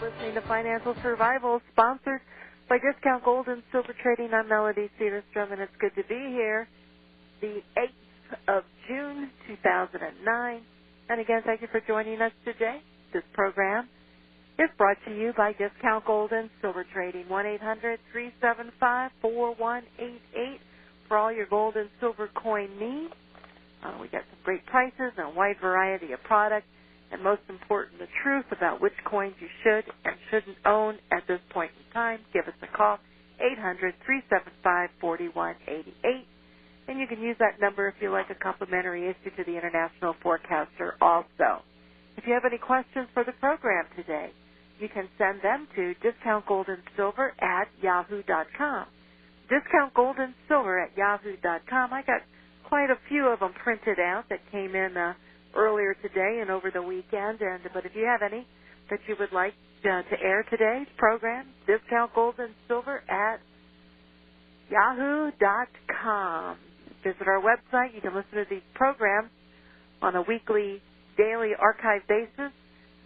listening to Financial Survival, sponsored by Discount Gold and Silver Trading. I'm Melody Cedarstrom, and it's good to be here, the 8th of June, 2009. And again, thank you for joining us today. This program is brought to you by Discount Gold and Silver Trading, 1-800-375-4188 for all your gold and silver coin needs. We got some great prices and a wide variety of products, and most important, the truth about which coins you should and shouldn't own at this point in time. Give us a call, 800-375-4188. And you can use that number if you like a complimentary issue to the International Forecaster also. If you have any questions for the program today, you can send them to discountgoldandsilver@yahoo.com. Discountgoldandsilver@yahoo.com. I got quite a few of them printed out that came in earlier today and over the weekend. But if you have any that you would like to air today's program, discountgoldandsilver@yahoo.com. Visit our website. You can listen to these programs on a weekly, daily archive basis,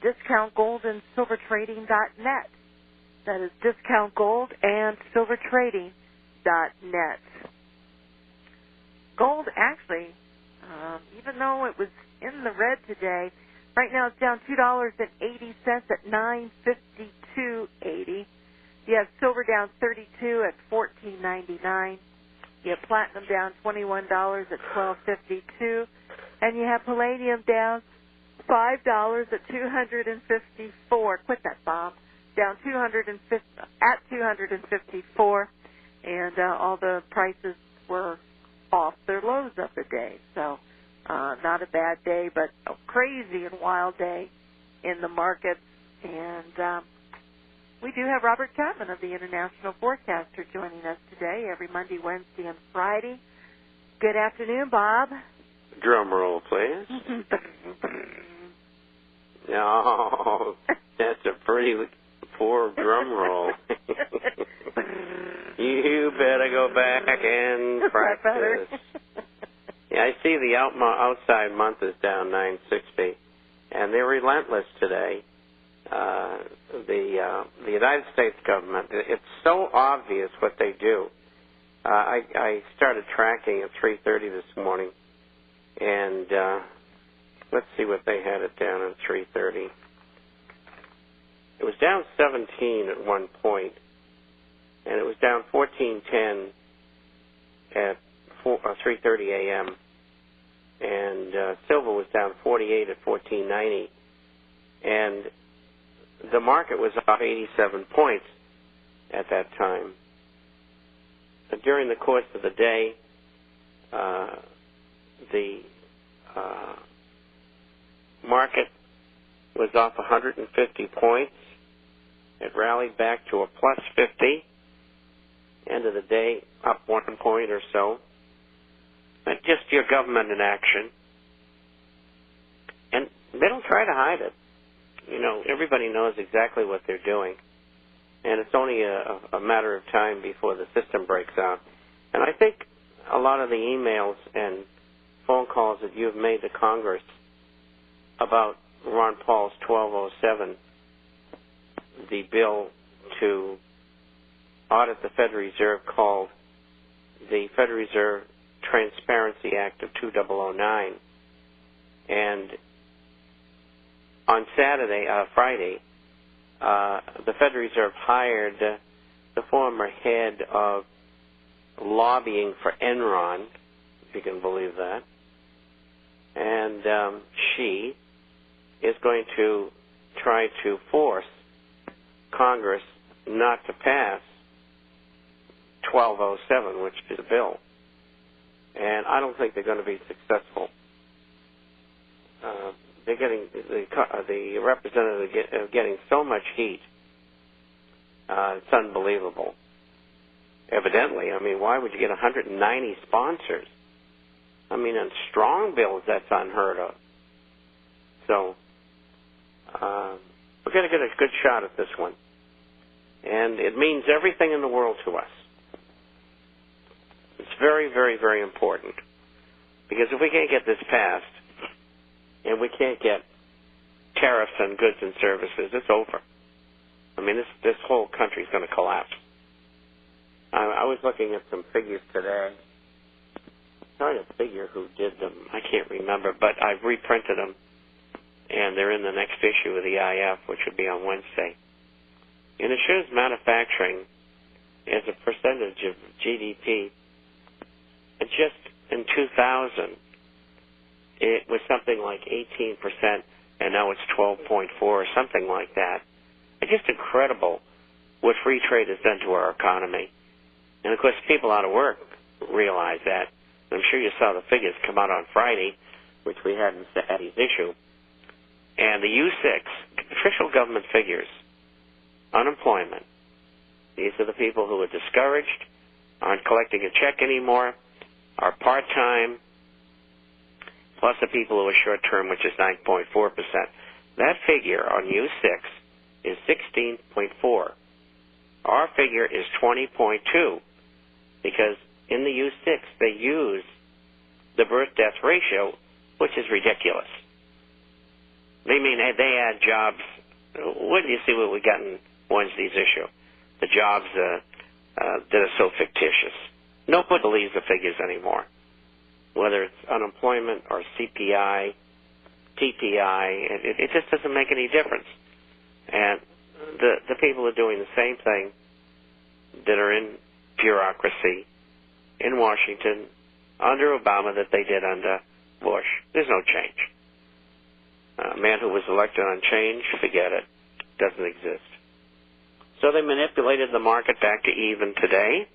discountgoldandsilvertrading.net. That is discountgoldandsilvertrading.net. Gold actually, even though it was in the red today, right now it's down $2.80 at $952.80. You have silver down 32 at $14.99. You have platinum down $21 at $12.52, and you have palladium down $5 at $254. Quit that, Bob. Down $254, and all the prices were off their lows of the day. So not a bad day, but a crazy and wild day in the markets. And we do have Robert Chapman of the International Forecaster joining us today every Monday, Wednesday, and Friday. Good afternoon, Bob. Drum roll, please. No, that's a pretty poor drum roll. You better go back and practice. Yeah, I see the outside month is down 960, and they're relentless today. The United States government, it's so obvious what they do. I started tracking at 3:30 this morning, and let's see what they had it down at 3:30. It was down 17 at one point, and it was down 14.10 at 3:30 a.m. And silver was down 48 at 14.90, and the market was up 87 points at that time. But during the course of the day, the market was off 150 points. It rallied back to a plus 50. End of the day, up 1 point or so. But just your government in action. And they don't try to hide it. You know, everybody knows exactly what they're doing. And it's only a matter of time before the system breaks out. And I think a lot of the emails and phone calls that you've made to Congress about Ron Paul's 1207, the bill to audit the Federal Reserve, called the Federal Reserve Transparency Act of 2009. And on Friday, the Federal Reserve hired the former head of lobbying for Enron, if you can believe that. And she is going to try to force Congress not to pass 1207, which is a bill. And I don't think they're going to be successful. They're getting the representatives getting so much heat. It's unbelievable. Evidently, I mean, why would you get 190 sponsors? I mean, on strong bills, that's unheard of. So we're going to get a good shot at this one. And it means everything in the world to us. It's very, very, very important. Because if we can't get this passed, and we can't get tariffs on goods and services, it's over. mean, this whole country's going to collapse. I was looking at some figures today. I'm trying to figure who did them. I can't remember, but I've reprinted them, and they're in the next issue of the IF, which will be on Wednesday. And it shows manufacturing as a percentage of GDP. And just in 2000, it was something like 18%, and now it's 12.4 or something like that. It's just incredible what free trade has done to our economy. And, of course, people out of work realize that. I'm sure you saw the figures come out on Friday, which we had in Saturday's issue. And the U6, official government figures, unemployment. These are the people who are discouraged, aren't collecting a check anymore, are part-time, plus the people who are short-term, which is 9.4%. That figure on U6 is 16.4. Our figure is 20.2, because in the U6 they use the birth-death ratio, which is ridiculous. They mean they add jobs. What do you see what we got in Wednesday's issue? The jobs that are so fictitious. Nobody believes the figures anymore, whether it's unemployment or CPI, TPI. It just doesn't make any difference. And the people are doing the same thing that are in bureaucracy in Washington under Obama that they did under Bush. There's no change. A man who was elected on change, forget it. Doesn't exist. So they manipulated the market back to even today,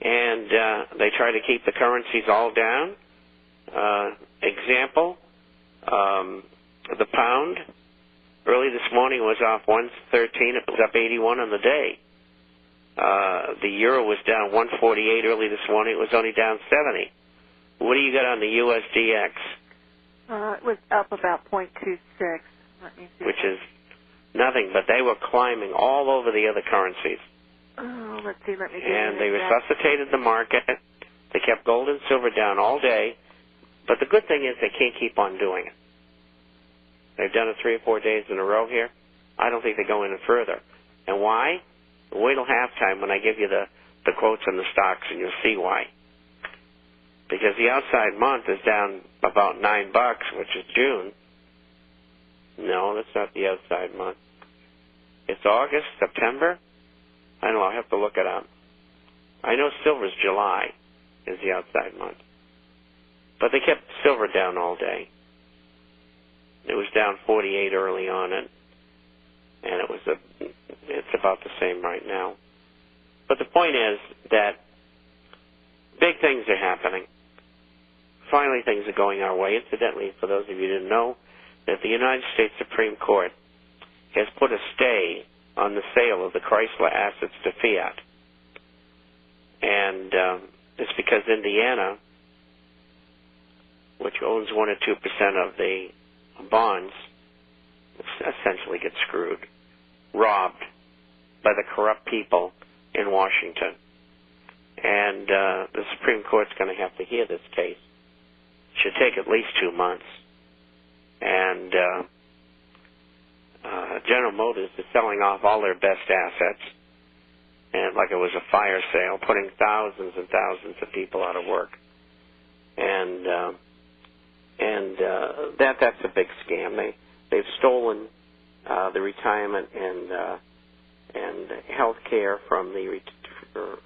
and they try to keep the currencies all down. Example, the pound early this morning was off 113. It was up 81 on the day. The euro was down 148 early this morning. It was only down 70. What do you got on the USDX? It was up about 0.26. Let me see. Which is nothing, but they were climbing all over the other currencies. Oh, let's see. Let me get And they resuscitated the market. They kept gold and silver down all day. But the good thing is they can't keep on doing it. They've done it 3 or 4 days in a row here. I don't think they go any further. And why? Wait till halftime when I give you the quotes on the stocks, and you'll see why. Because the outside month is down about $9, which is June. No, that's not the outside month. It's August, September. I don't know. I have to look it up. I know silver's July is the outside month. But they kept silver down all day. It was down 48 early on, and it's about the same right now. But the point is that big things are happening. Finally, things are going our way. Incidentally, for those of you who didn't know, that the United States Supreme Court has put a stay on the sale of the Chrysler assets to Fiat. And it's because Indiana, which owns 1 or 2% of the bonds, essentially gets screwed, robbed by the corrupt people in Washington. And the Supreme Court's going to have to hear this case. Should take at least 2 months. And General Motors is selling off all their best assets, and like it was a fire sale, putting thousands and thousands of people out of work. And that's a big scam. They've stolen the retirement and health care from the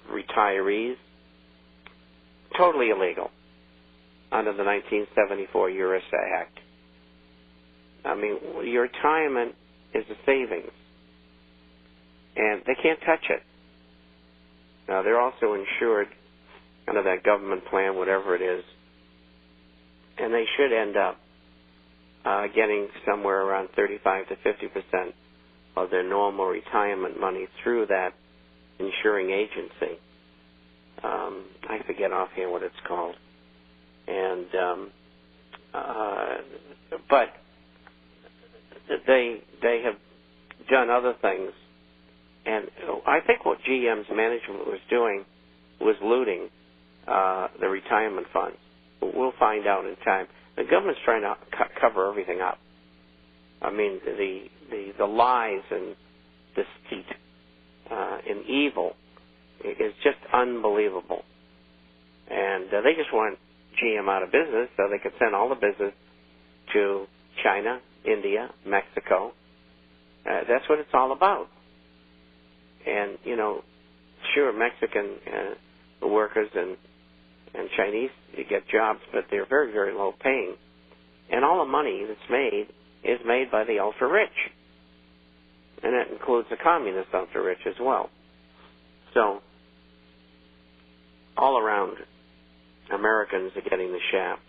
retirees. Totally illegal under the 1974 URISA Act. I mean, your retirement is a savings, and they can't touch it. Now, they're also insured under that government plan, whatever it is, and they should end up getting somewhere around 35 to 50% of their normal retirement money through that insuring agency. I forget offhand what it's called. And but they have done other things, and I think what GM's management was doing was looting the retirement funds. We'll find out in time. The government's trying to cover everything up. I mean, the lies deceit and evil is just unbelievable. And they just want GM out of business so they could send all the business to China, India, Mexico. That's what it's all about. And, you know, sure, Mexican workers and Chinese get jobs, but they're very, very low paying. And all the money that's made is made by the ultra-rich. And that includes the communist ultra-rich as well. So, all around, Americans are getting the shaft.